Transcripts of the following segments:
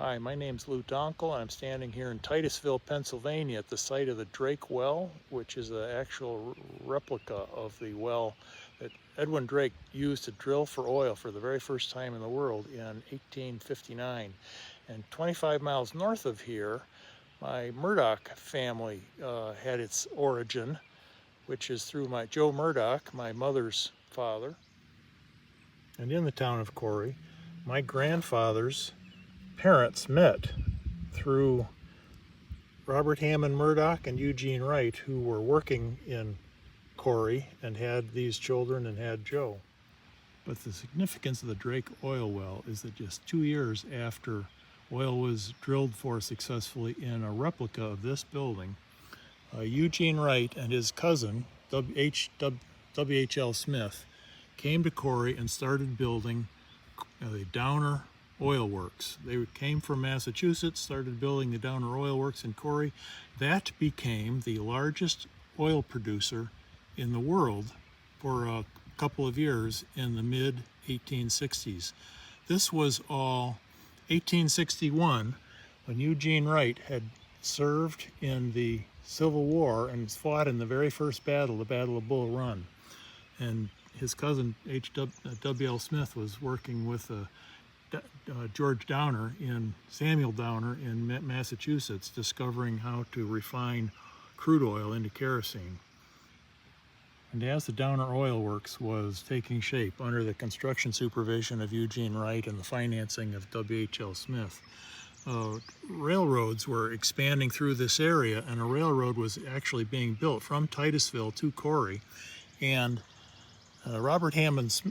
Hi, my name's Lou Donkel, and I'm standing here in Titusville, Pennsylvania at the site of the Drake Well, which is an actual replica of the well that Edwin Drake used to drill for oil for the very first time in the world in 1859. And 25 miles north of here, my Murdoch family had its origin, which is through my Joe Murdoch, my mother's father. And in the town of Corry, my grandfather's parents met through Robert Hammond Murdoch and Eugene Wright, who were working in Corry and had these children and had Joe. But the significance of the Drake oil well is that just 2 years after oil was drilled for successfully in a replica of this building, Eugene Wright and his cousin, W.H.L. Smith, came to Corry and started building the Downer Oil Works. They came from Massachusetts, started building the Downer Oil Works in Corry. That became the largest oil producer in the world for a couple of years in the mid-1860s. This was all 1861, when Eugene Wright had served in the Civil War and fought in the very first battle, the Battle of Bull Run. And his cousin W.L. Smith was working with George Downer Samuel Downer in Massachusetts, discovering how to refine crude oil into kerosene. And as the Downer Oil Works was taking shape under the construction supervision of Eugene Wright and the financing of W.H.L. Smith, railroads were expanding through this area, and a railroad was actually being built from Titusville to Corry. And Robert Hammond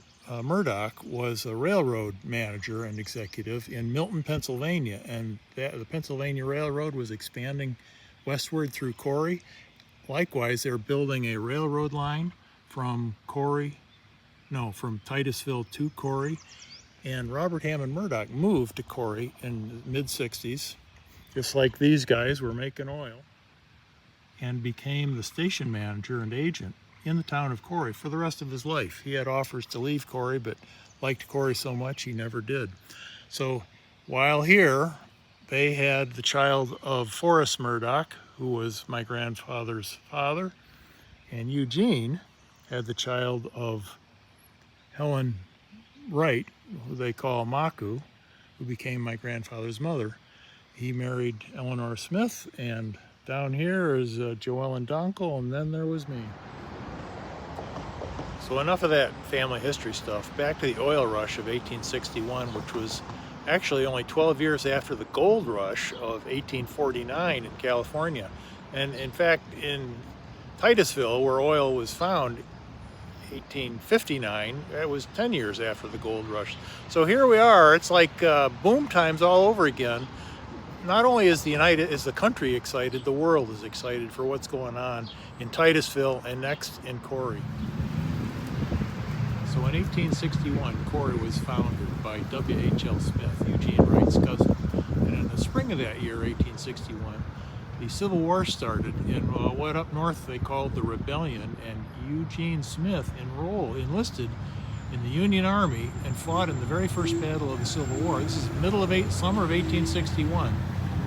Murdoch was a railroad manager and executive in Milton, Pennsylvania, and the Pennsylvania Railroad was expanding westward through Corry. Likewise, they're building a railroad line from Titusville to Corry, and Robert Hammond Murdoch moved to Corry in the mid-60s, just like these guys were making oil, and became the station manager and agent in the town of Corry for the rest of his life. He had offers to leave Corry, but liked Corry so much he never did. So while here, they had the child of Forrest Murdoch, who was my grandfather's father, and Eugene had the child of Helen Wright, who they call Maku, who became my grandfather's mother. He married Eleanor Smith, and down here is Joellen Donkel, and then there was me. So enough of that family history stuff. Back to the oil rush of 1861, which was actually only 12 years after the gold rush of 1849 in California. And in fact, in Titusville, where oil was found, 1859, that was 10 years after the gold rush. So here we are, it's like boom times all over again. Not only is the country excited, the world is excited for what's going on in Titusville and next in Corry. So in 1861, Corry was founded by W.H.L. Smith, Eugene Wright's cousin. And in the spring of that year, 1861, the Civil War started in what up north they called the Rebellion, and Eugene Smith enlisted in the Union Army and fought in the very first battle of the Civil War. This is summer of 1861.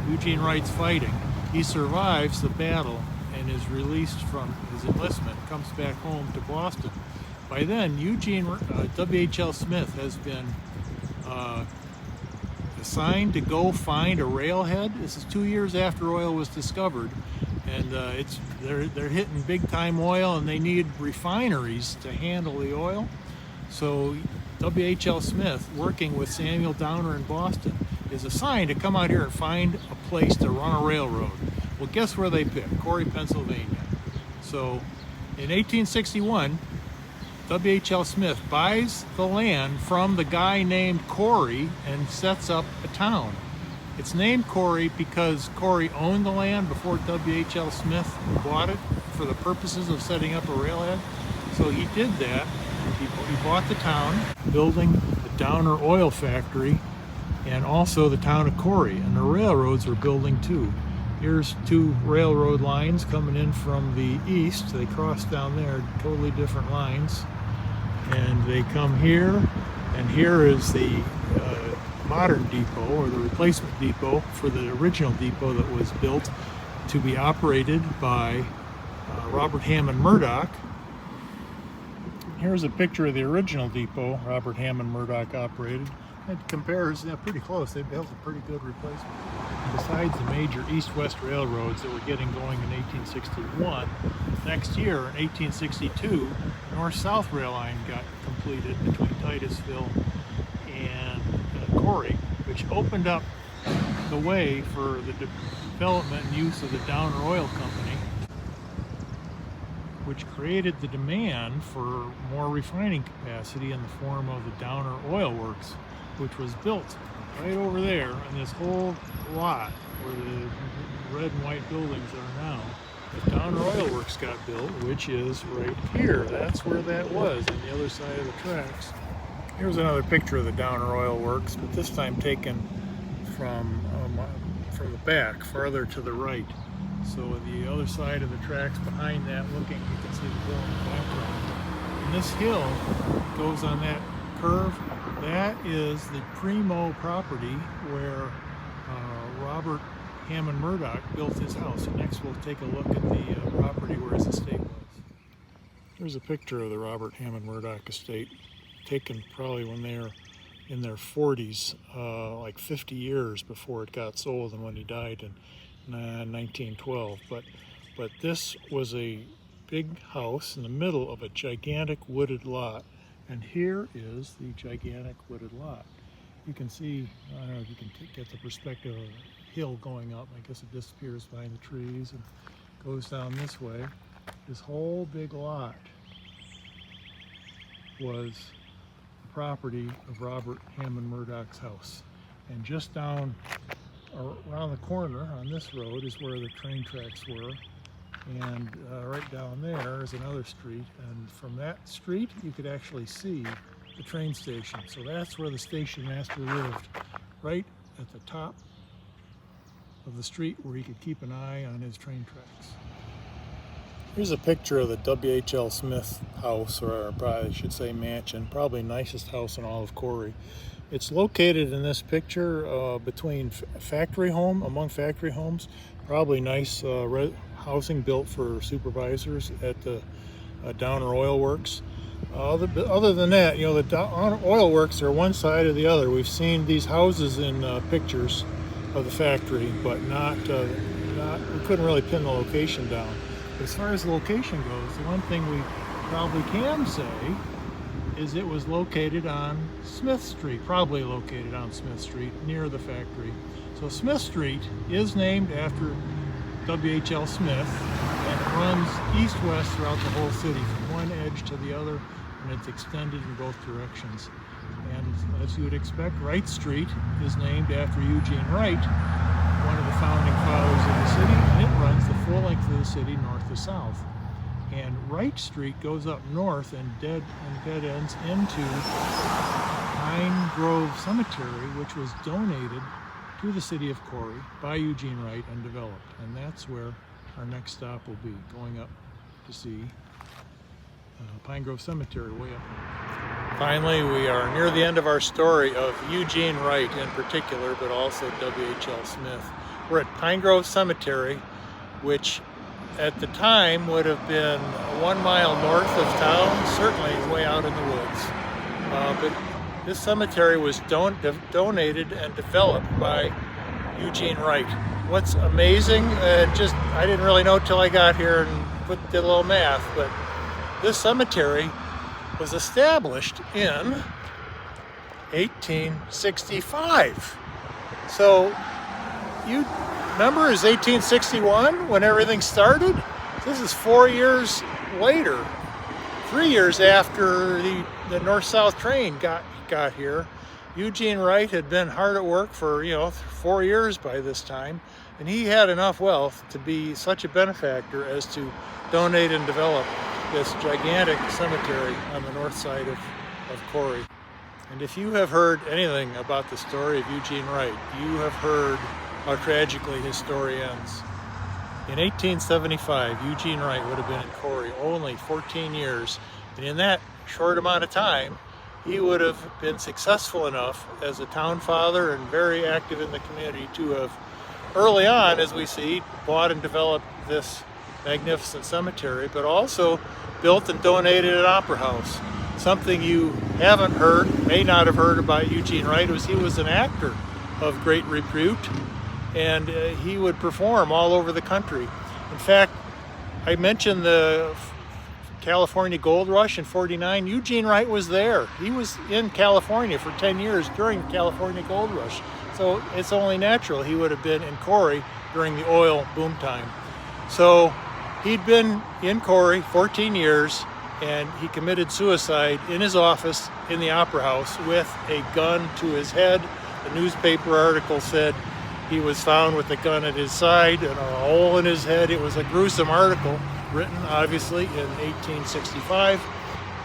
Eugene Wright's fighting. He survives the battle and is released from his enlistment, comes back home to Boston. By then, W.H.L. Smith has been assigned to go find a railhead. This is 2 years after oil was discovered, and they're hitting big time oil, and they need refineries to handle the oil. So W.H.L. Smith, working with Samuel Downer in Boston, is assigned to come out here and find a place to run a railroad. Well, guess where they picked? Corry, Pennsylvania. So in 1861, W.H.L. Smith buys the land from the guy named Corry and sets up a town. It's named Corry because Corry owned the land before W.H.L. Smith bought it for the purposes of setting up a railhead. So he did that. He bought the town, building the Downer Oil Factory, and also the town of Corry. And the railroads were building too. Here's two railroad lines coming in from the east. They cross down there, totally different lines. And they come here, and here is the modern depot, or the replacement depot for the original depot that was built to be operated by Robert Hammond Murdoch. Here's a picture of the original depot Robert Hammond Murdoch operated. It compares pretty close. They built a pretty good replacement. Besides the major east-west railroads that were getting going in 1861, next year, in 1862, north-south rail line got completed between Titusville and Corry, which opened up the way for the development and use of the Downer Oil Company, which created the demand for more refining capacity in the form of the Downer Oil Works, which was built right over there in this whole lot where the red and white buildings are now. The Downer Oil Works got built, which is right here. That's where that was, on the other side of the tracks. Here's another picture of the Downer Oil Works, but this time taken from the back, farther to the right. So the other side of the tracks behind that looking, you can see the hill in the background. And this hill goes on that curve. That is the Primo property where Robert Hammond Murdoch built his house. And next we'll take a look at the property where his estate was. Here's a picture of the Robert Hammond Murdoch estate, taken probably when they were in their 40s, like 50 years before it got sold and when he died in 1912. But this was a big house in the middle of a gigantic wooded lot. And here is the gigantic wooded lot. You can see, I don't know if you can get the perspective of a hill going up. I guess it disappears behind the trees and goes down this way. This whole big lot was the property of Robert Hammond Murdoch's house. And just down around the corner on this road is where the train tracks were. And right down there is another street, and from that street you could actually see the train station. So that's where the station master lived, right at the top of the street where he could keep an eye on his train tracks. Here's a picture of the W.H.L. Smith house, or probably I should say mansion, probably nicest house in all of Corry. It's located in this picture between among factory homes, probably nice housing built for supervisors at the Downer Oil Works. Other than that, you know, the Downer Oil Works are one side or the other. We've seen these houses in pictures of the factory, but we couldn't really pin the location down. But as far as the location goes, the one thing we probably can say is it was located on Smith Street, probably located on Smith Street, near the factory. So Smith Street is named after W.H.L. Smith, and it runs east-west throughout the whole city, from one edge to the other, and it's extended in both directions. And as you would expect, Wright Street is named after Eugene Wright, one of the founding fathers of the city, and it runs the full length of the city north to south. And Wright Street goes up north and dead ends into Pine Grove Cemetery, which was donated to the city of Corry by Eugene Wright and developed. And that's where our next stop will be, going up to see Pine Grove Cemetery way up. Finally, we are near the end of our story of Eugene Wright in particular, but also W.H.L. Smith. We're at Pine Grove Cemetery, which at the time would have been 1 mile north of town, certainly way out in the woods. But this cemetery was donated and developed by Eugene Wright. What's amazing, I didn't really know till I got here and did a little math, but this cemetery was established in 1865. So you remember, is 1861 when everything started? This is 4 years later, 3 years after the north-south train got here. Eugene Wright had been hard at work for 4 years by this time, and he had enough wealth to be such a benefactor as to donate and develop this gigantic cemetery on the north side of Corry. And if you have heard anything about the story of Eugene Wright, you have heard how tragically his story ends. In 1875, Eugene Wright would have been in Corry only 14 years, and in that short amount of time, he would have been successful enough as a town father and very active in the community to have early on, as we see, bought and developed this magnificent cemetery, but also built and donated an opera house. Something you haven't heard, may not have heard about Eugene Wright, was he was an actor of great repute, and he would perform all over the country. In fact, I mentioned the California Gold Rush in '49. Eugene Wright was there. He was in California for 10 years during the California Gold Rush. So it's only natural he would have been in Corry during the oil boom time. So he'd been in Corry 14 years, and he committed suicide in his office in the Opera House with a gun to his head. The newspaper article said he was found with a gun at his side and a hole in his head. It was a gruesome article, written obviously in 1865,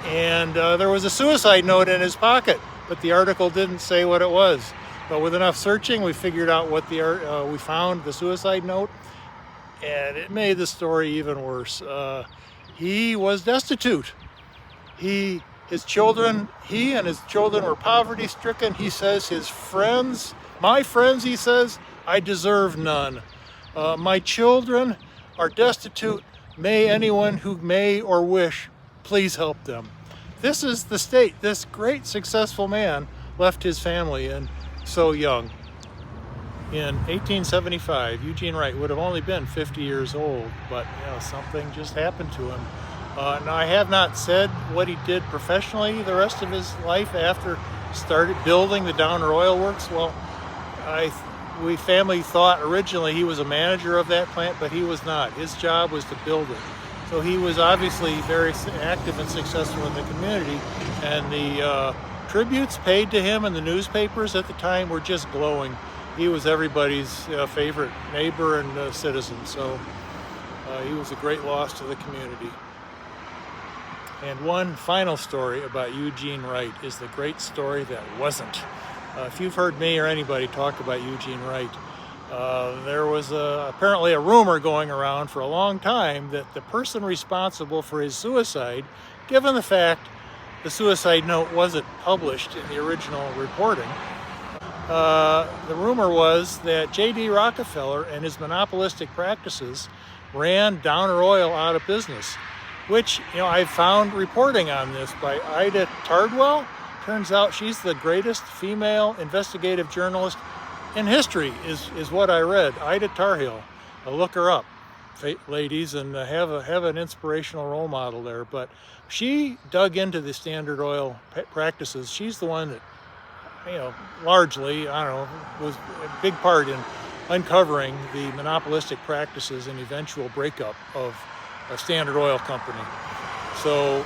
and there was a suicide note in his pocket, but the article didn't say what it was. But with enough searching, we figured out what we found the suicide note, and it made the story even worse. He was destitute. He and his children were poverty stricken. He says my friends, he says, I deserve none. My children are destitute. May anyone who may or wish, please help them. This is the state this great successful man left his family in so young. In 1875, Eugene Wright would have only been 50 years old, but something just happened to him. Now, I have not said what he did professionally the rest of his life after started building the Downer Oil Works. Well, we family thought originally he was a manager of that plant, but he was not. His job was to build it. So he was obviously very active and successful in the community, and the tributes paid to him in the newspapers at the time were just glowing. He was everybody's favorite neighbor and citizen, so he was a great loss to the community. And one final story about Eugene Wright is the great story that wasn't. If you've heard me or anybody talk about Eugene Wright, there was apparently a rumor going around for a long time that the person responsible for his suicide, given the fact the suicide note wasn't published in the original reporting, the rumor was that J.D. Rockefeller and his monopolistic practices ran Downer Oil out of business, which I found reporting on this by Ida Tardwell. Turns out she's the greatest female investigative journalist in history, is what I read. Ida Tarhill. Look her up, ladies, and have an inspirational role model there. But she dug into the Standard Oil practices. She's the one that, largely, was a big part in uncovering the monopolistic practices and eventual breakup of a Standard Oil Company. So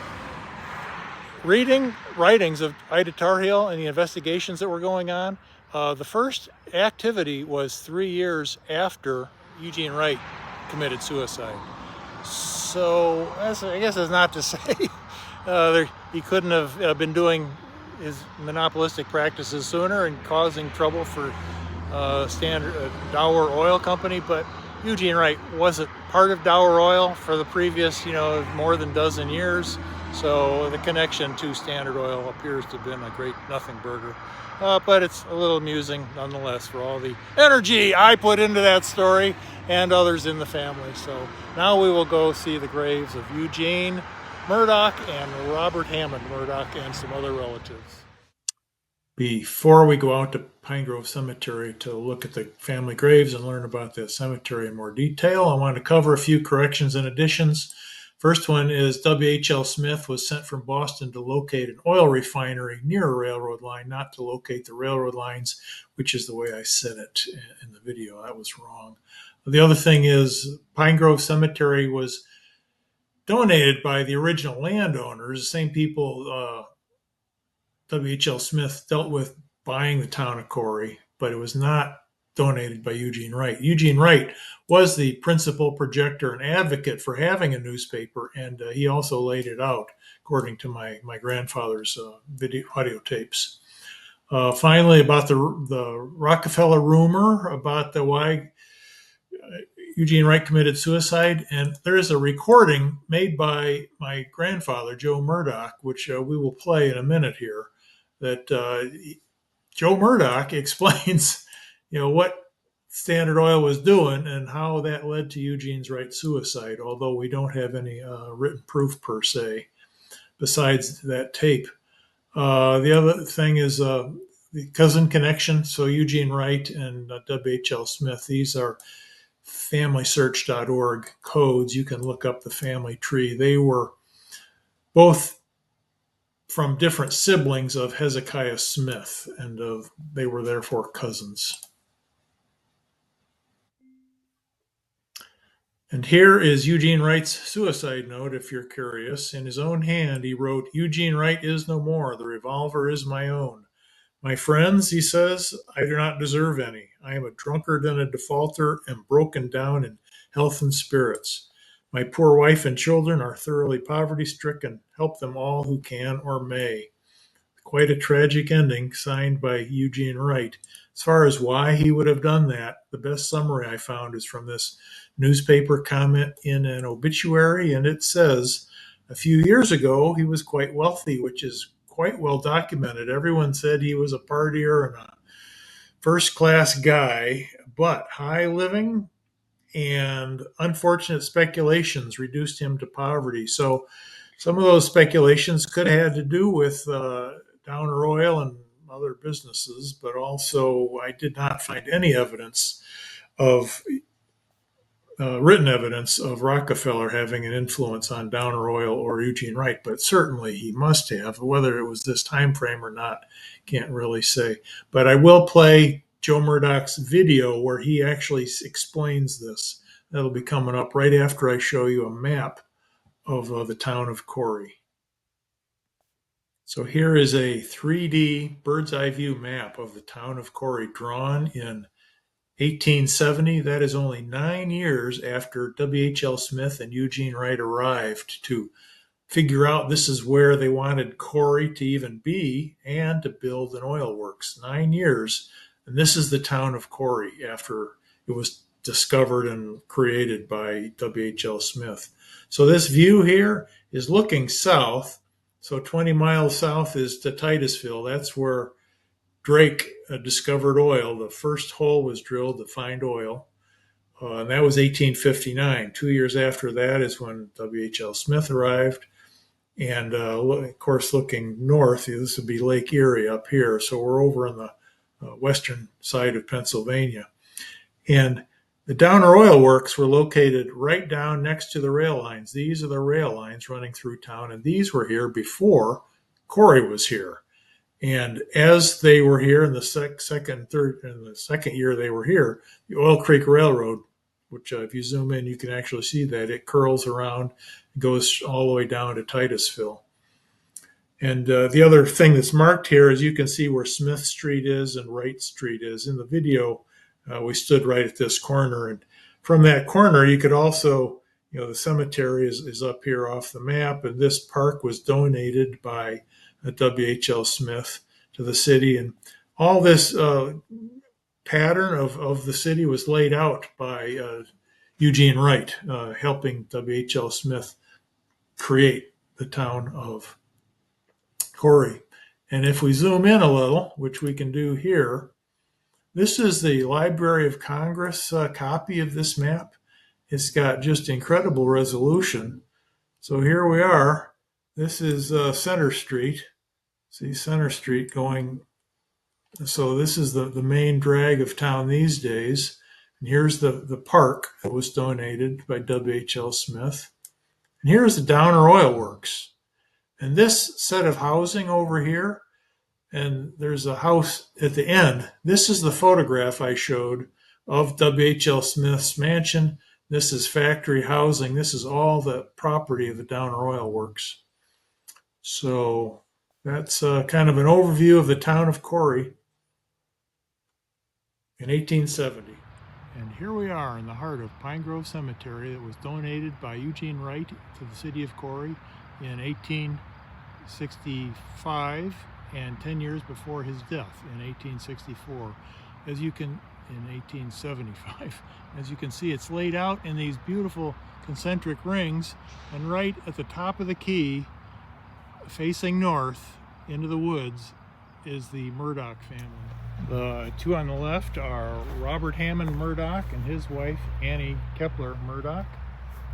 reading writings of Ida Tarhill and the investigations that were going on, the first activity was 3 years after Eugene Wright committed suicide. So I guess that's not to say he couldn't have been doing his monopolistic practices sooner and causing trouble for Standard Dower Oil Company, but Eugene Wright wasn't part of Dower Oil for the previous, more than dozen years. So the connection to Standard Oil appears to have been a great nothing burger. But it's a little amusing nonetheless for all the energy I put into that story and others in the family. So now we will go see the graves of Eugene Murdoch and Robert Hammond Murdoch and some other relatives. Before we go out to Pine Grove Cemetery to look at the family graves and learn about that cemetery in more detail, I want to cover a few corrections and additions. First one is W.H.L. Smith was sent from Boston to locate an oil refinery near a railroad line, not to locate the railroad lines, which is the way I said it in the video. That was wrong. The other thing is Pine Grove Cemetery was donated by the original landowners, the same people W.H.L. Smith dealt with buying the town of Corry, but it was not donated by Eugene Wright. Eugene Wright was the principal projector and advocate for having a newspaper, and he also laid it out, according to my grandfather's audio tapes. Finally, about the Rockefeller rumor about why Eugene Wright committed suicide, and there is a recording made by my grandfather, Joe Murdoch, which we will play in a minute here. that Joe Murdoch explains, what Standard Oil was doing and how that led to Eugene Wright's suicide, although we don't have any written proof per se besides that tape. The other thing is the cousin connection. So Eugene Wright and W.H.L. Smith, these are FamilySearch.org codes. You can look up the family tree. They were both from different siblings of Hezekiah Smith, and they were therefore cousins. And here is Eugene Wright's suicide note, if you're curious. In his own hand, he wrote, "Eugene Wright is no more. The revolver is my own. My friends," he says, "I do not deserve any. I am a drunkard and a defaulter and broken down in health and spirits. My poor wife and children are thoroughly poverty stricken. Help them all who can or may." Quite a tragic ending, signed by Eugene Wright. As far as why he would have done that, the best summary I found is from this newspaper comment in an obituary, and it says, "A few years ago, he was quite wealthy, which is quite well documented. Everyone said he was a partier and a first class guy, but high living and unfortunate speculations reduced him to poverty." So some of those speculations could have had to do with Downer Oil and other businesses, but also I did not find any evidence of written evidence of Rockefeller having an influence on Downer Oil or Eugene Wright, but certainly he must have. Whether it was this time frame or not, can't really say. But I will play Joe Murdoch's video where he actually explains this. That'll be coming up right after I show you a map of the town of Corry. So here is a 3D bird's eye view map of the town of Corry drawn in 1870. That is only 9 years after W.H.L. Smith and Eugene Wright arrived to figure out this is where they wanted Corry to even be and to build an oil works. 9 years. And this is the town of Corry after it was discovered and created by W.H.L. Smith. So this view here is looking south. So 20 miles south is to Titusville. That's where Drake discovered oil. The first hole was drilled to find oil, and that was 1859. 2 years after that is when W.H.L. Smith arrived. And of course, looking north, this would be Lake Erie up here. So we're over on the western side of Pennsylvania. And the Downer Oil Works were located right down next to the rail lines. These are the rail lines running through town, and these were here before Corry was here. And as they were here in the second year they were here, the Oil Creek Railroad, which if you zoom in, you can actually see that it curls around and goes all the way down to Titusville. And the other thing that's marked here is you can see where Smith Street is and Wright Street is. In the video, we stood right at this corner. And from that corner, you could also, the cemetery is up here off the map. And this park was donated by W.H.L. Smith to the city. And all this pattern of the city was laid out by Eugene Wright, helping W.H.L. Smith create the town of Corry. And if we zoom in a little, which we can do here, this is the Library of Congress copy of this map. It's got just incredible resolution. So here we are. This is Center Street. See Center Street going. So this is the main drag of town these days. And here's the park that was donated by W.H.L. Smith. And here's the Downer Oil Works. And this set of housing over here, and there's a house at the end. This is the photograph I showed of W.H.L. Smith's mansion. This is factory housing. This is all the property of the Downer Oil Works. So that's kind of an overview of the town of Corry in 1870. And here we are in the heart of Pine Grove Cemetery that was donated by Eugene Wright to the city of Corry in 1865 and 10 years before his death in 1864. In 1875. As you can see, it's laid out in these beautiful concentric rings, and right at the top of the key, facing north into the woods, is the Murdoch family. The two on the left are Robert Hammond Murdoch and his wife Annie Kepler Murdoch.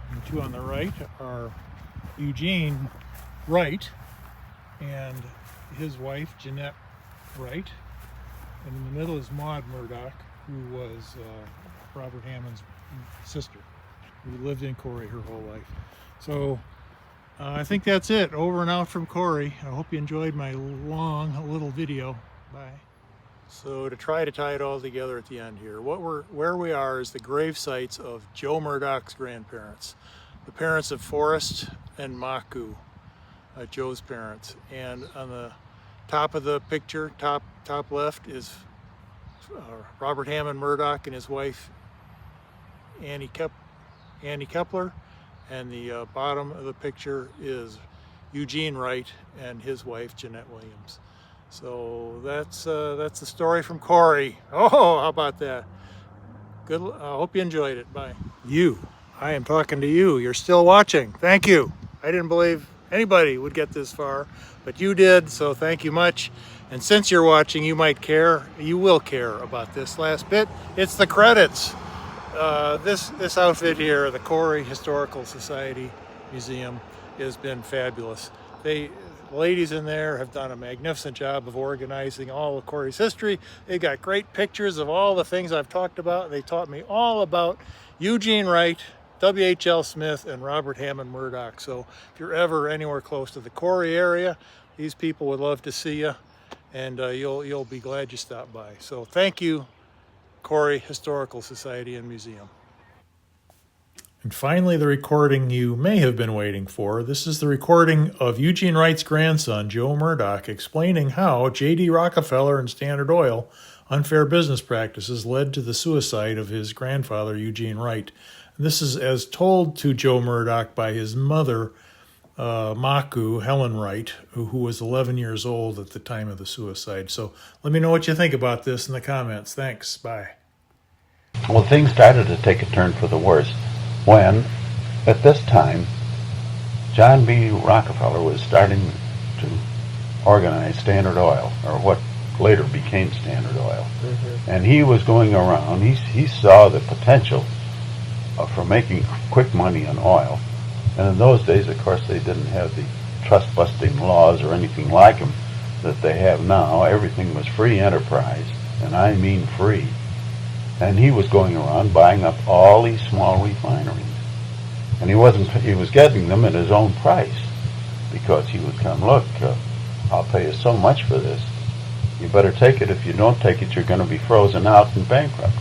And the two on the right are Eugene Wright and his wife Jeanette Wright. And in the middle is Maud Murdoch, who was Robert Hammond's sister, who lived in Corry her whole life. So I think that's it. Over and out from Corry. I hope you enjoyed my long little video. Bye. So to try to tie it all together at the end here, where we are is the grave sites of Joe Murdoch's grandparents, the parents of Forrest and Maku, Joe's parents. And on the top of the picture, top left, is Robert Hammond Murdoch and his wife Annie Kepler, and the bottom of the picture is Eugene Wright and his wife Jeanette Williams. So that's the story from Corry. Oh, how about that? Good. I hope you enjoyed it. Bye. I am talking to you. You're still watching. Thank you. I didn't believe anybody would get this far, but you did, so thank you much. And since you're watching, you might care. You will care about this last bit. It's the credits. This outfit here, the Corry Historical Society Museum, has been fabulous. The ladies in there have done a magnificent job of organizing all of Corry's history. They got great pictures of all the things I've talked about. They taught me all about Eugene Wright, W.H.L. Smith, and Robert Hammond Murdoch. So if you're ever anywhere close to the Corry area, these people would love to see you, and you'll be glad you stopped by. So thank you, Corry Historical Society and Museum. And finally, the recording you may have been waiting for. This is the recording of Eugene Wright's grandson, Joe Murdoch, explaining how J.D. Rockefeller and Standard Oil unfair business practices led to the suicide of his grandfather, Eugene Wright. And this is as told to Joe Murdoch by his mother, Maku, Helen Wright, who was 11 years old at the time of the suicide. So let me know what you think about this in the comments. Thanks. Bye. Well, things started to take a turn for the worse when, at this time, John B. Rockefeller was starting to organize Standard Oil, or what later became Standard Oil. And he was going around, he saw the potential for making quick money on oil. And in those days, of course, they didn't have the trust-busting laws or anything like them that they have now. Everything was free enterprise, and I mean free. And he was going around buying up all these small refineries. And he was getting them at his own price, because he would come, look, I'll pay you so much for this. You better take it. If you don't take it, you're going to be frozen out and bankrupt.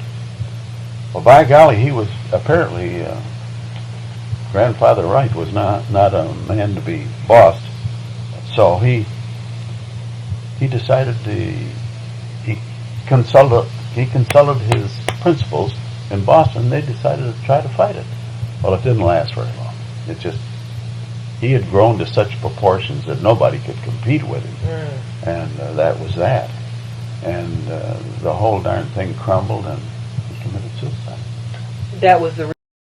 Well, by golly, he was apparently, Grandfather Wright was not a man to be bossed. So he decided he consulted his principals in Boston. They decided to try to fight it. Well, it didn't last very long. He had grown to such proportions that nobody could compete with him. And that was that. And the whole darn thing crumbled, and he committed suicide. That was the